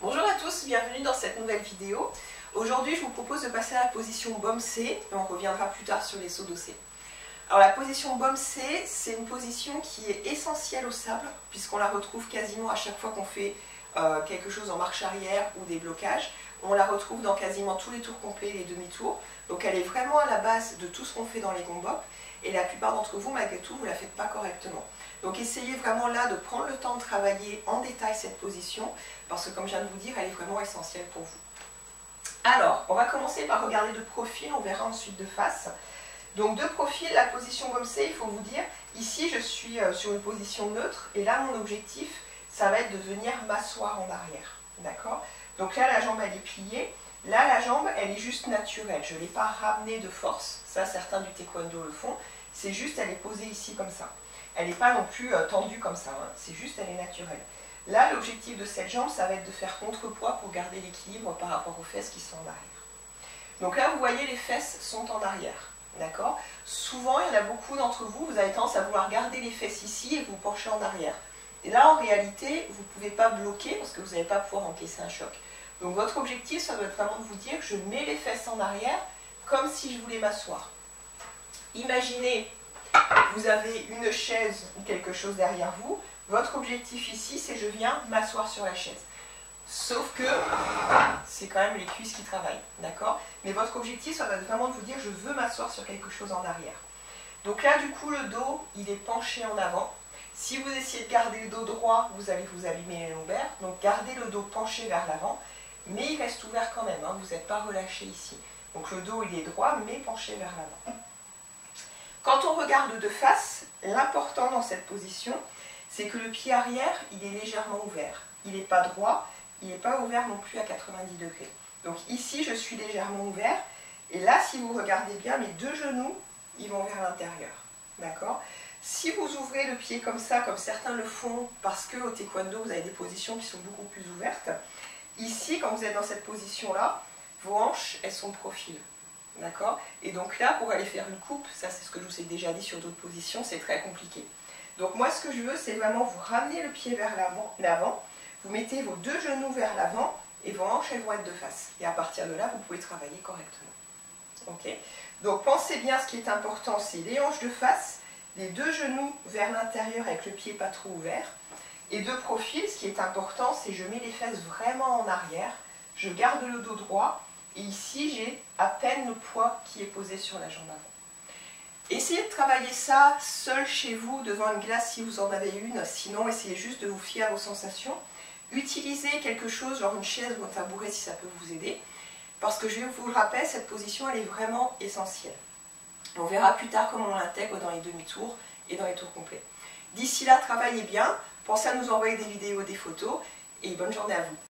Bonjour à tous, bienvenue dans cette nouvelle vidéo. Aujourd'hui, je vous propose de passer à la position Baume C et on reviendra plus tard sur les sauts d'OC. Alors la position Baume C, c'est une position qui est essentielle au sable puisqu'on la retrouve quasiment à chaque fois qu'on fait quelque chose en marche arrière ou des blocages. On la retrouve dans quasiment tous les tours complets et les demi-tours. Donc elle est vraiment à la base de tout ce qu'on fait dans les gombop et la plupart d'entre vous, malgré tout, vous ne la faites pas correctement. Donc essayez vraiment là de prendre le temps de travailler en détail cette position parce que comme je viens de vous dire, elle est vraiment essentielle pour vous. Alors, on va commencer par regarder de profil, on verra ensuite de face. Donc de profil, la position Baume C, il faut vous dire, ici je suis sur une position neutre et là mon objectif, ça va être de venir m'asseoir en arrière. D'accord? Donc là la jambe elle est pliée, là la jambe elle est juste naturelle, je ne l'ai pas ramenée de force, ça certains du taekwondo le font, c'est juste elle est posée ici comme ça. Elle n'est pas non plus tendue comme ça, hein. C'est juste elle est naturelle. Là l'objectif de cette jambe ça va être de faire contrepoids pour garder l'équilibre par rapport aux fesses qui sont en arrière. Donc là vous voyez les fesses sont en arrière. D'accord? Souvent, il y en a beaucoup d'entre vous, vous avez tendance à vouloir garder les fesses ici et vous pencher en arrière. Et là, en réalité, vous ne pouvez pas bloquer parce que vous n'allez pas pouvoir encaisser un choc. Donc votre objectif, ça doit être vraiment de vous dire, je mets les fesses en arrière comme si je voulais m'asseoir. Imaginez, vous avez une chaise ou quelque chose derrière vous. Votre objectif ici, c'est je viens m'asseoir sur la chaise. Sauf que c'est quand même les cuisses qui travaillent, d'accord? Mais votre objectif, ça va être vraiment de vous dire, je veux m'asseoir sur quelque chose en arrière. Donc là, du coup, le dos, il est penché en avant. Si vous essayez de garder le dos droit, vous allez vous abîmer les lombaires. Donc gardez le dos penché vers l'avant, mais il reste ouvert quand même, hein, vous n'êtes pas relâché ici. Donc le dos, il est droit, mais penché vers l'avant. Quand on regarde de face, l'important dans cette position, c'est que le pied arrière, il est légèrement ouvert. Il n'est pas droit, il n'est pas ouvert non plus à 90 degrés. Donc ici, je suis légèrement ouvert. Et là, si vous regardez bien, mes deux genoux, ils vont vers l'intérieur. D'accord? Si vous ouvrez le pied comme ça, comme certains le font, parce qu'au taekwondo, vous avez des positions qui sont beaucoup plus ouvertes, ici, quand vous êtes dans cette position-là, vos hanches, elles sont de profil. D'accord? Et donc là, pour aller faire une coupe, ça c'est ce que je vous ai déjà dit sur d'autres positions, c'est très compliqué. Donc moi, ce que je veux, c'est vraiment vous ramener le pied vers l'avant. Vous mettez vos deux genoux vers l'avant et vos hanches elles vont être de face. Et à partir de là, vous pouvez travailler correctement. Ok? Donc pensez bien, ce qui est important, c'est les hanches de face, les deux genoux vers l'intérieur avec le pied pas trop ouvert. Et de profil, ce qui est important, c'est je mets les fesses vraiment en arrière, je garde le dos droit et ici j'ai à peine le poids qui est posé sur la jambe avant. Essayez de travailler ça seul chez vous, devant une glace si vous en avez une, sinon essayez juste de vous fier à vos sensations. Utilisez quelque chose, genre une chaise ou un tabouret si ça peut vous aider. Parce que je vous le rappelle, cette position elle est vraiment essentielle. On verra plus tard comment on l'intègre dans les demi-tours et dans les tours complets. D'ici là, travaillez bien, pensez à nous envoyer des vidéos, des photos et bonne journée à vous.